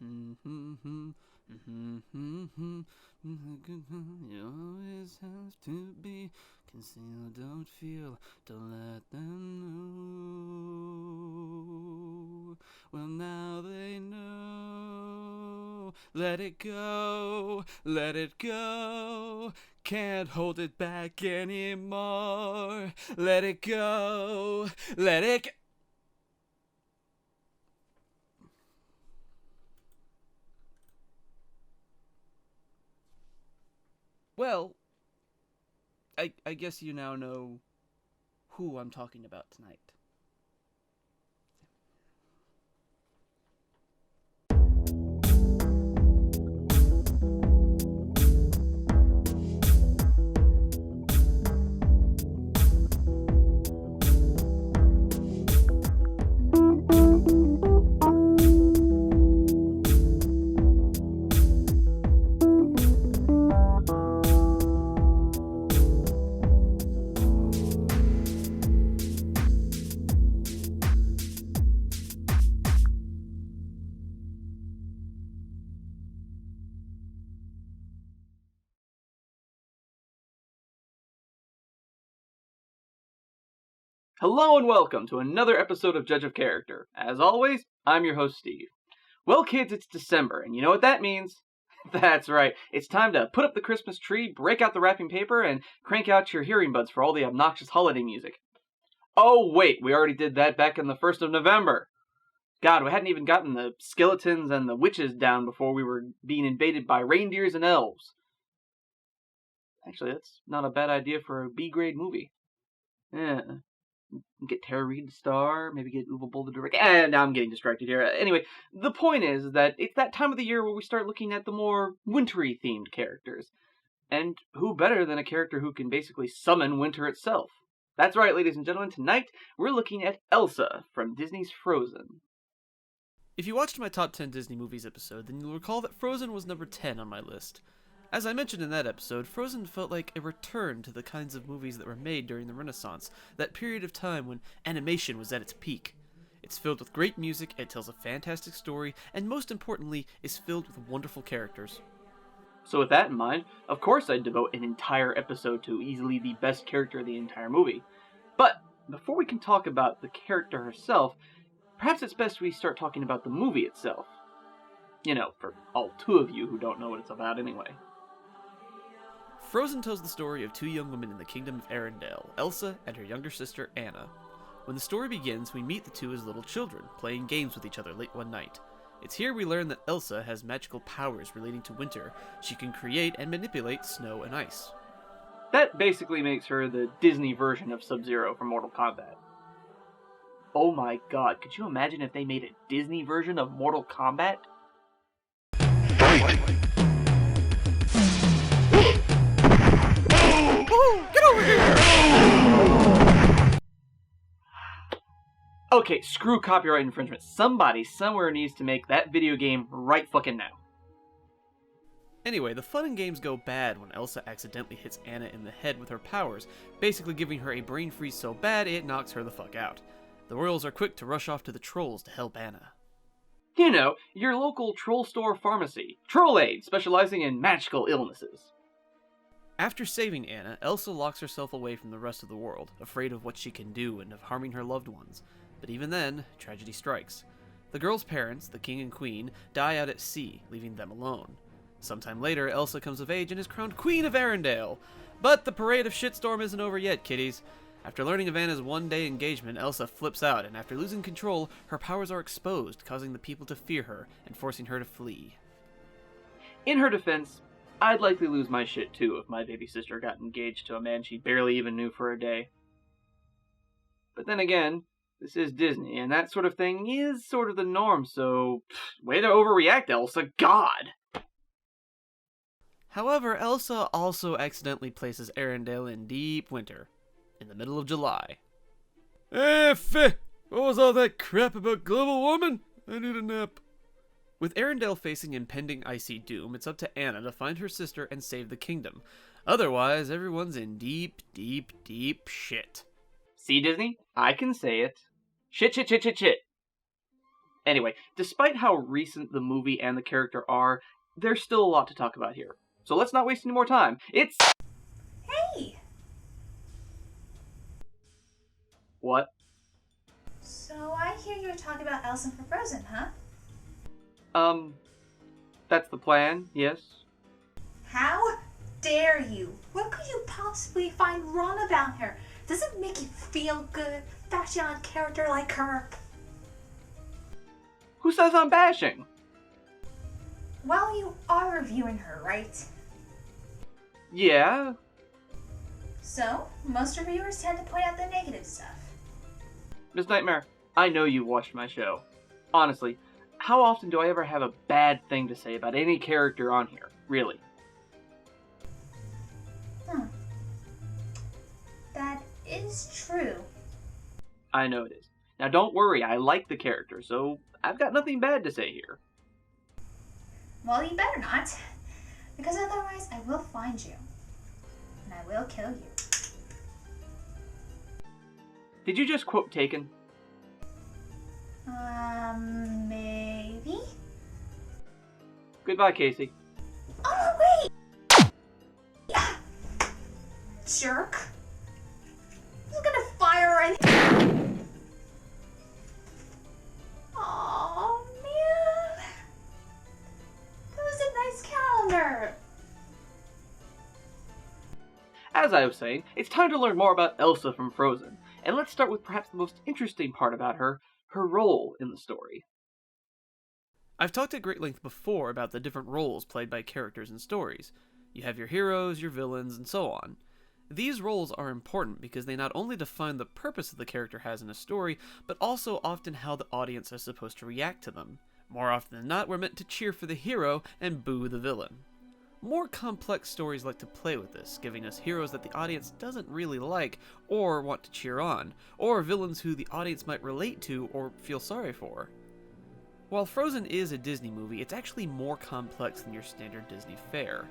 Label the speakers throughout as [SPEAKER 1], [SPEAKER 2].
[SPEAKER 1] You always have to be concealed, don't feel, don't let them know. Well, now they know. Let it go, let it go. Can't hold it back anymore. Let it go, let it go. Well, I guess you now know who I'm talking about tonight. Hello and welcome to another episode of Judge of Character. As always, I'm your host, Steve. Well, kids, it's December, and you know what that means? That's right, it's time to put up the Christmas tree, break out the wrapping paper, and crank out your hearing buds for all the obnoxious holiday music. Oh, wait, we already did that back on the 1st of November. God, we hadn't even gotten the skeletons and the witches down before we were being invaded by reindeers and elves. Actually, that's not a bad idea for a B-grade movie. Yeah. Get Tara Reid to star, maybe get Uwe Boll to direct. Now I'm getting distracted here. Anyway, the point is that it's that time of the year where we start looking at the more wintry themed characters. And who better than a character who can basically summon winter itself? That's right, ladies and gentlemen, tonight we're looking at Elsa from Disney's Frozen. If you watched my top 10 Disney movies episode, then you'll recall that Frozen was number 10 on my list. As I mentioned in that episode, Frozen felt like a return to the kinds of movies that were made during the Renaissance, that period of time when animation was at its peak. It's filled with great music, it tells a fantastic story, and most importantly, is filled with wonderful characters. So with that in mind, of course I'd devote an entire episode to easily the best character of the entire movie. But before we can talk about the character herself, perhaps it's best we start talking about the movie itself. You know, for all two of you who don't know what it's about anyway. Frozen tells the story of two young women in the kingdom of Arendelle, Elsa and her younger sister Anna. When the story begins, we meet the two as little children, playing games with each other late one night. It's here we learn that Elsa has magical powers relating to winter. She can create and manipulate snow and ice. That basically makes her the Disney version of Sub-Zero from Mortal Kombat. Oh my god, could you imagine if they made a Disney version of Mortal Kombat? Fight! Get over here! Okay, screw copyright infringement. Somebody somewhere needs to make that video game right fucking now. Anyway, the fun and games go bad when Elsa accidentally hits Anna in the head with her powers, basically giving her a brain freeze so bad it knocks her the fuck out. The royals are quick to rush off to the trolls to help Anna. You know, your local troll store pharmacy. Troll Aid, specializing in magical illnesses. After saving Anna, Elsa locks herself away from the rest of the world, afraid of what she can do and of harming her loved ones. But even then, tragedy strikes. The girl's parents, the king and queen, die out at sea, leaving them alone. Sometime later, Elsa comes of age and is crowned Queen of Arendelle. But the parade of shitstorm isn't over yet, kiddies. After learning of Anna's one-day engagement, Elsa flips out, and after losing control, her powers are exposed, causing the people to fear her and forcing her to flee. In her defense, I'd likely lose my shit too if my baby sister got engaged to a man she barely even knew for a day. But then again, this is Disney, and that sort of thing is sort of the norm, so way to overreact, Elsa, God! However, Elsa also accidentally places Arendelle in deep winter, in the middle of July. What was all that crap about global warming? I need a nap. With Arendelle facing impending icy doom, it's up to Anna to find her sister and save the kingdom. Otherwise, everyone's in deep, deep, deep shit. See, Disney? I can say it. Shit, shit, shit, shit, shit. Anyway, despite how recent the movie and the character are, there's still a lot to talk about here. So let's not waste any more time. It's...
[SPEAKER 2] Hey!
[SPEAKER 1] What?
[SPEAKER 2] So I hear you're talking about Elsa from Frozen, huh?
[SPEAKER 1] That's the plan, yes?
[SPEAKER 2] How dare you? What could you possibly find wrong about her? Does it make you feel good bashing on a character like her?
[SPEAKER 1] Who says I'm bashing?
[SPEAKER 2] Well, you are reviewing her, right?
[SPEAKER 1] Yeah.
[SPEAKER 2] So, most reviewers tend to point out the negative stuff.
[SPEAKER 1] Miss Knightmare, I know you watched my show. Honestly, how often do I ever have a bad thing to say about any character on here? Really?
[SPEAKER 2] That is true.
[SPEAKER 1] I know it is. Now don't worry, I like the character, so I've got nothing bad to say here.
[SPEAKER 2] Well, you better not. Because otherwise I will find you. And I will kill you.
[SPEAKER 1] Did you just quote Taken?
[SPEAKER 2] Maybe?
[SPEAKER 1] Goodbye, Casey.
[SPEAKER 2] Oh, wait! Jerk. I'm gonna fire right. Oh man. That was a nice calendar.
[SPEAKER 1] As I was saying, it's time to learn more about Elsa from Frozen. And let's start with perhaps the most interesting part about her role in the story. I've talked at great length before about the different roles played by characters in stories. You have your heroes, your villains, and so on. These roles are important because they not only define the purpose that the character has in a story, but also often how the audience is supposed to react to them. More often than not, we're meant to cheer for the hero and boo the villain. More complex stories like to play with this, giving us heroes that the audience doesn't really like or want to cheer on, or villains who the audience might relate to or feel sorry for. While Frozen is a Disney movie, it's actually more complex than your standard Disney fare.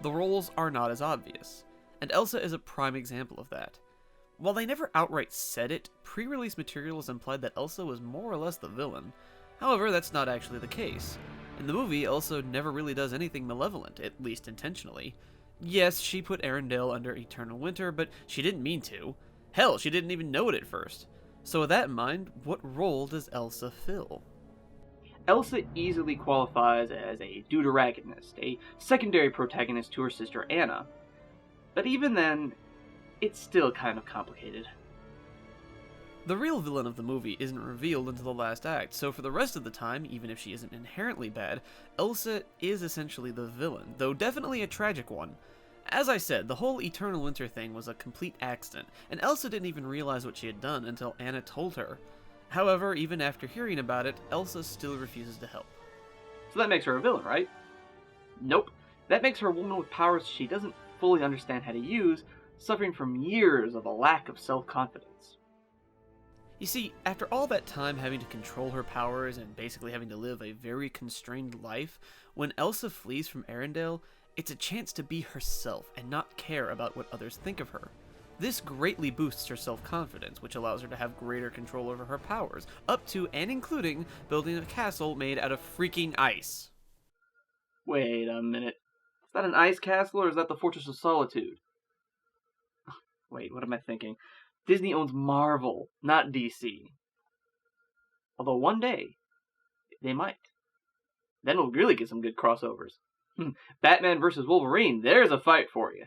[SPEAKER 1] The roles are not as obvious, and Elsa is a prime example of that. While they never outright said it, pre-release materials implied that Elsa was more or less the villain. However, that's not actually the case. In the movie, Elsa never really does anything malevolent, at least intentionally. Yes, she put Arendelle under eternal winter, but she didn't mean to. Hell, she didn't even know it at first. So with that in mind, what role does Elsa fill? Elsa easily qualifies as a deuteragonist, a secondary protagonist to her sister Anna. But even then, it's still kind of complicated. The real villain of the movie isn't revealed until the last act, so for the rest of the time, even if she isn't inherently bad, Elsa is essentially the villain, though definitely a tragic one. As I said, the whole Eternal Winter thing was a complete accident, and Elsa didn't even realize what she had done until Anna told her. However, even after hearing about it, Elsa still refuses to help. So that makes her a villain, right? Nope. That makes her a woman with powers she doesn't fully understand how to use, suffering from years of a lack of self-confidence. You see, after all that time having to control her powers and basically having to live a very constrained life, when Elsa flees from Arendelle, it's a chance to be herself and not care about what others think of her. This greatly boosts her self-confidence, which allows her to have greater control over her powers, up to and including building a castle made out of freaking ice. Wait a minute. Is that an ice castle or is that the Fortress of Solitude? Wait, what am I thinking? Disney owns Marvel, not DC. Although one day, they might. Then we'll really get some good crossovers. Batman vs. Wolverine, there's a fight for you.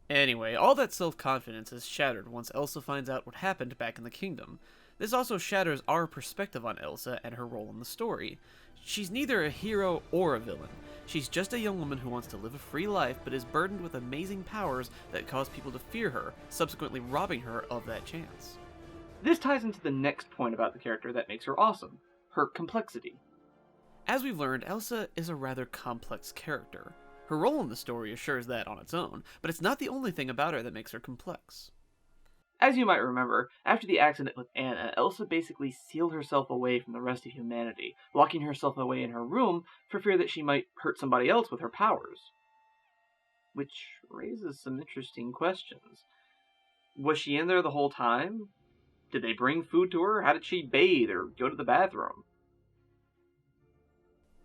[SPEAKER 1] Anyway, all that self-confidence is shattered once Elsa finds out what happened back in the kingdom. This also shatters our perspective on Elsa and her role in the story. She's neither a hero or a villain. She's just a young woman who wants to live a free life but is burdened with amazing powers that cause people to fear her, subsequently robbing her of that chance. This ties into the next point about the character that makes her awesome, her complexity. As we've learned, Elsa is a rather complex character. Her role in the story assures that on its own, but it's not the only thing about her that makes her complex. As you might remember, after the accident with Anna, Elsa basically sealed herself away from the rest of humanity, locking herself away in her room for fear that she might hurt somebody else with her powers. Which raises some interesting questions. Was she in there the whole time? Did they bring food to her? How did she bathe or go to the bathroom?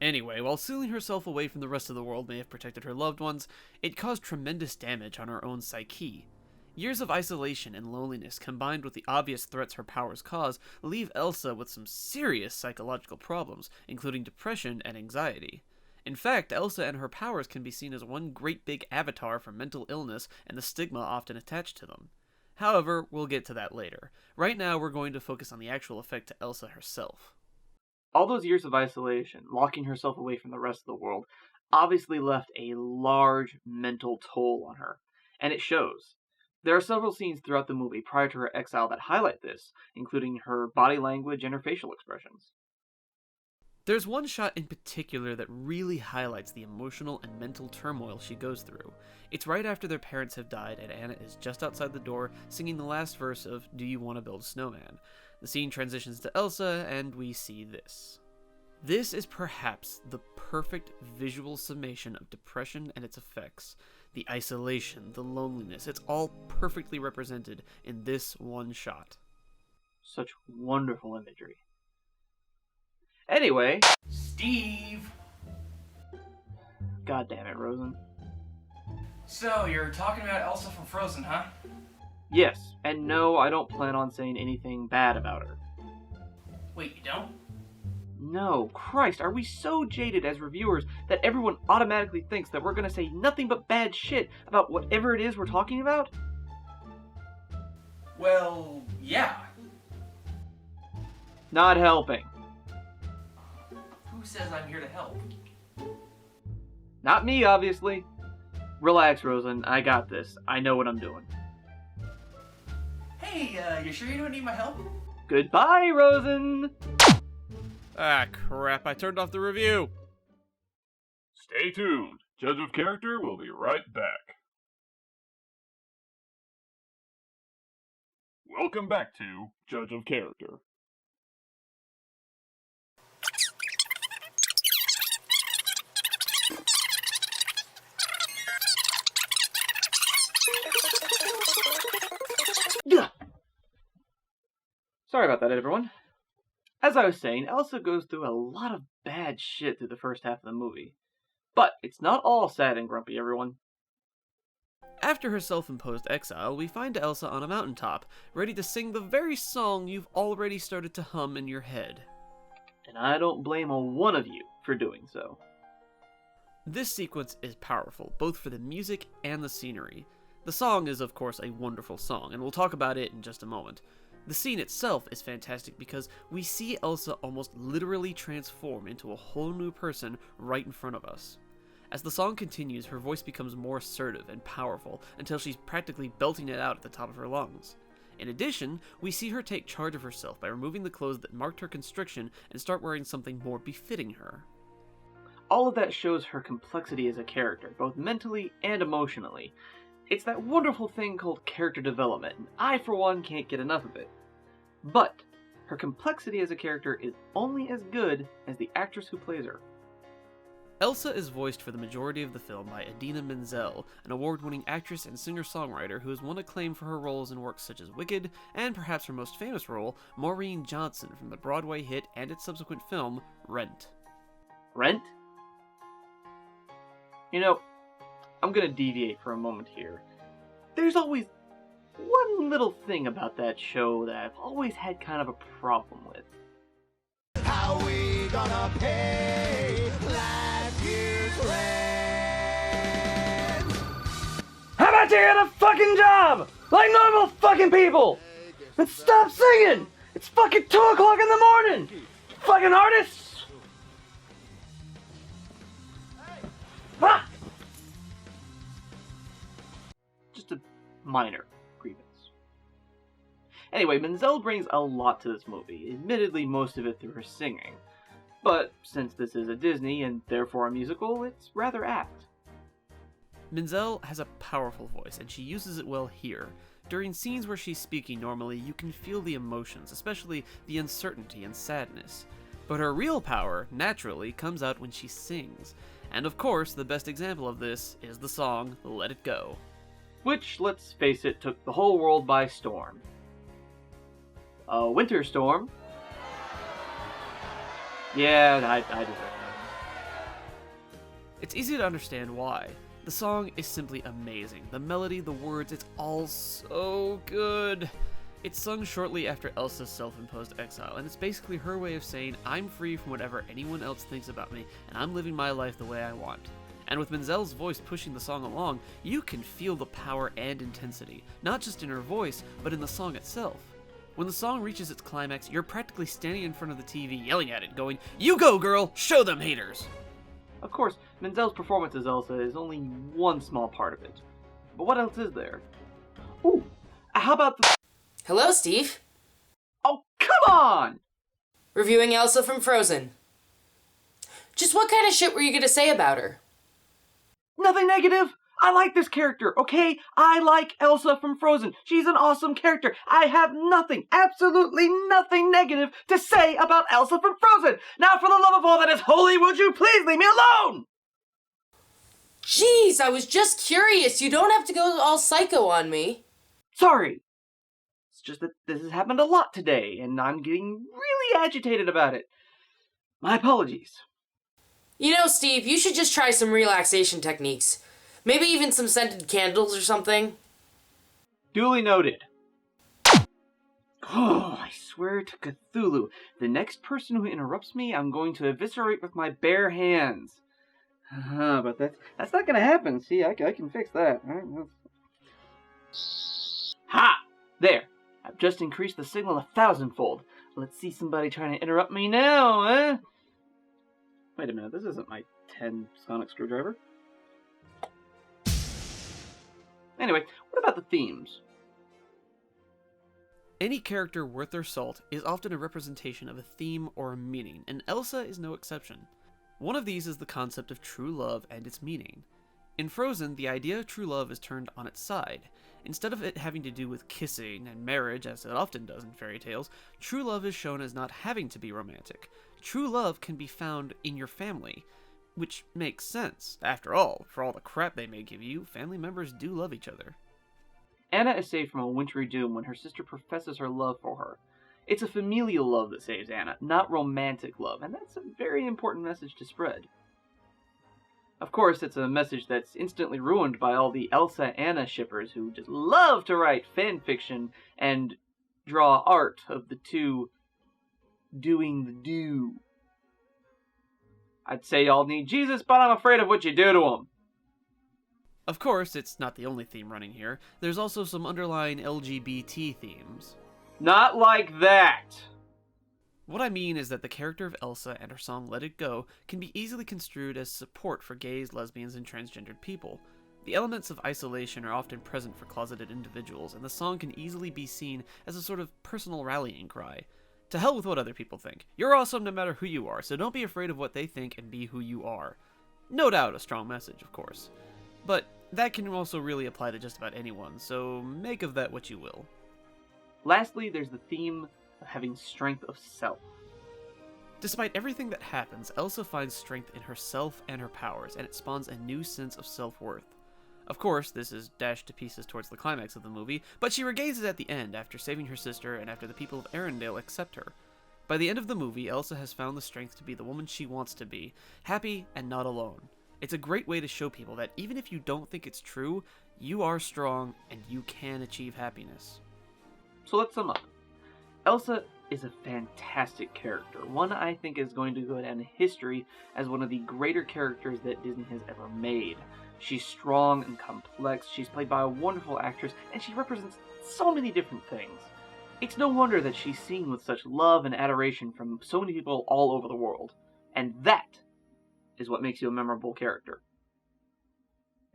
[SPEAKER 3] Anyway, while sealing herself away from the rest of the world may have protected her loved ones, it caused tremendous damage on her own psyche. Years of isolation and loneliness combined with the obvious threats her powers cause leave Elsa with some serious psychological problems, including depression and anxiety. In fact, Elsa and her powers can be seen as one great big avatar for mental illness and the stigma often attached to them. However, we'll get to that later. Right now, we're going to focus on the actual effect to Elsa herself.
[SPEAKER 1] All those years of isolation, locking herself away from the rest of the world, obviously left a large mental toll on her, and it shows. There are several scenes throughout the movie prior to her exile that highlight this, including her body language and her facial expressions.
[SPEAKER 3] There's one shot in particular that really highlights the emotional and mental turmoil she goes through. It's right after their parents have died and Anna is just outside the door singing the last verse of Do You Want to Build a Snowman? The scene transitions to Elsa and we see this. This is perhaps the perfect visual summation of depression and its effects. The isolation, the loneliness, it's all perfectly represented in this one shot.
[SPEAKER 1] Such wonderful imagery. Anyway,
[SPEAKER 4] Steve!
[SPEAKER 1] God damn it, Rosen.
[SPEAKER 4] So, you're talking about Elsa from Frozen, huh?
[SPEAKER 1] Yes, and no, I don't plan on saying anything bad about her.
[SPEAKER 4] Wait, you don't?
[SPEAKER 1] No, Christ, are we so jaded as reviewers that everyone automatically thinks that we're gonna say nothing but bad shit about whatever it is we're talking about?
[SPEAKER 4] Well, yeah.
[SPEAKER 1] Not helping.
[SPEAKER 4] Who says I'm here to help?
[SPEAKER 1] Not me, obviously. Relax, Rosen, I got this. I know what I'm doing.
[SPEAKER 4] Hey, you sure you don't need my help?
[SPEAKER 1] Goodbye, Rosen!
[SPEAKER 3] Ah, crap, I turned off the review!
[SPEAKER 5] Stay tuned. Judge of Character will be right back. Welcome back to Judge of Character.
[SPEAKER 1] Sorry about that, everyone. As I was saying, Elsa goes through a lot of bad shit through the first half of the movie. But it's not all sad and grumpy, everyone.
[SPEAKER 3] After her self-imposed exile, we find Elsa on a mountaintop, ready to sing the very song you've already started to hum in your head.
[SPEAKER 1] And I don't blame a one of you for doing so.
[SPEAKER 3] This sequence is powerful, both for the music and the scenery. The song is, of course, a wonderful song, and we'll talk about it in just a moment. The scene itself is fantastic because we see Elsa almost literally transform into a whole new person right in front of us. As the song continues, her voice becomes more assertive and powerful until she's practically belting it out at the top of her lungs. In addition, we see her take charge of herself by removing the clothes that marked her constriction and start wearing something more befitting her.
[SPEAKER 1] All of that shows her complexity as a character, both mentally and emotionally. It's that wonderful thing called character development, and I, for one, can't get enough of it. But her complexity as a character is only as good as the actress who plays her.
[SPEAKER 3] Elsa is voiced for the majority of the film by Idina Menzel, an award-winning actress and singer-songwriter who has won acclaim for her roles in works such as Wicked, and perhaps her most famous role, Maureen Johnson from the Broadway hit and its subsequent film, Rent.
[SPEAKER 1] Rent? You know, I'm gonna deviate for a moment here. There's always one little thing about that show that I've always had kind of a problem with.
[SPEAKER 6] How we gonna pay last year's rent?
[SPEAKER 1] How about you get a fucking job? Like normal fucking people! And stop singing! It's fucking 2 o'clock in the morning! Fucking artists! Ah! Just a minor grievance. Anyway, Menzel brings a lot to this movie, admittedly most of it through her singing. But since this is a Disney and therefore a musical, it's rather apt.
[SPEAKER 3] Menzel has a powerful voice, and she uses it well here. During scenes where she's speaking normally, you can feel the emotions, especially the uncertainty and sadness. But her real power, naturally, comes out when she sings. And of course, the best example of this is the song Let It Go.
[SPEAKER 1] Which, let's face it, took the whole world by storm. Winter Storm. Yeah, I deserve it.
[SPEAKER 3] It's easy to understand why. The song is simply amazing. The melody, the words, it's all so good. It's sung shortly after Elsa's self-imposed exile, and it's basically her way of saying, I'm free from whatever anyone else thinks about me, and I'm living my life the way I want. And with Menzel's voice pushing the song along, you can feel the power and intensity, not just in her voice, but in the song itself. When the song reaches its climax, you're practically standing in front of the TV yelling at it, going, "You go, girl! Show them haters!"
[SPEAKER 1] Of course, Menzel's performance as Elsa is only one small part of it. But what else is there? Ooh, how about the...
[SPEAKER 7] Hello, Steve.
[SPEAKER 1] Oh, come on!
[SPEAKER 7] Reviewing Elsa from Frozen. Just what kind of shit were you gonna say about her?
[SPEAKER 1] Nothing negative! I like this character, okay? I like Elsa from Frozen. She's an awesome character. I have nothing, absolutely nothing negative to say about Elsa from Frozen. Now, for the love of all that is holy, would you please leave me alone?
[SPEAKER 7] Jeez, I was just curious. You don't have to go all psycho on me.
[SPEAKER 1] Sorry. It's just that this has happened a lot today, and I'm getting really agitated about it. My apologies.
[SPEAKER 7] You know, Steve, you should just try some relaxation techniques. Maybe even some scented candles or something.
[SPEAKER 1] Duly noted. Oh, I swear to Cthulhu, the next person who interrupts me, I'm going to eviscerate with my bare hands. But that's not going to happen. See, I can fix that. Ha! There. I've just increased the signal 1,000-fold. Let's see somebody trying to interrupt me now, eh? Wait a minute, this isn't my 10 sonic screwdriver. Anyway, what about the themes?
[SPEAKER 3] Any character worth their salt is often a representation of a theme or a meaning, and Elsa is no exception. One of these is the concept of true love and its meaning. In Frozen, the idea of true love is turned on its side. Instead of it having to do with kissing and marriage, as it often does in fairy tales, true love is shown as not having to be romantic. True love can be found in your family, which makes sense. After all, for all the crap they may give you, family members do love each other.
[SPEAKER 1] Anna is saved from a wintry doom when her sister professes her love for her. It's a familial love that saves Anna, not romantic love, and that's a very important message to spread. Of course, it's a message that's instantly ruined by all the Elsa-Anna shippers who just love to write fanfiction and draw art of the two doing the do. I'd say y'all need Jesus, but I'm afraid of what you do to him.
[SPEAKER 3] Of course, it's not the only theme running here. There's also some underlying LGBT themes.
[SPEAKER 1] Not like that!
[SPEAKER 3] What I mean is that the character of Elsa and her song Let It Go can be easily construed as support for gays, lesbians, and transgendered people. The elements of isolation are often present for closeted individuals, and the song can easily be seen as a sort of personal rallying cry. To hell with what other people think. You're awesome no matter who you are, so don't be afraid of what they think and be who you are. No doubt a strong message, of course. But that can also really apply to just about anyone, so make of that what you will.
[SPEAKER 1] Lastly, there's the theme of having strength of self.
[SPEAKER 3] Despite everything that happens, Elsa finds strength in herself and her powers, and it spawns a new sense of self-worth. Of course, this is dashed to pieces towards the climax of the movie, but she regains it at the end after saving her sister and after the people of Arendelle accept her. By the end of the movie, Elsa has found the strength to be the woman she wants to be, happy and not alone. It's a great way to show people that even if you don't think it's true, you are strong and you can achieve happiness.
[SPEAKER 1] So let's sum up. Elsa is a fantastic character, one I think is going to go down in history as one of the greater characters that Disney has ever made. She's strong and complex, she's played by a wonderful actress, and she represents so many different things. It's no wonder that she's seen with such love and adoration from so many people all over the world. And that is what makes you a memorable character.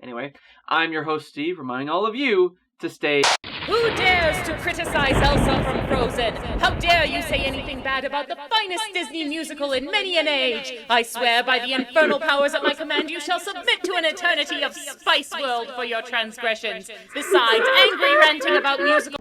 [SPEAKER 1] Anyway, I'm your host Steve, reminding all of you to stay...
[SPEAKER 8] Who dares to criticize Elsa from Frozen? How dare you say anything bad about the finest Disney musical in many an age? I swear by the infernal powers at my command you shall submit to an eternity of Spice World for your transgressions. Besides, angry ranting about musical...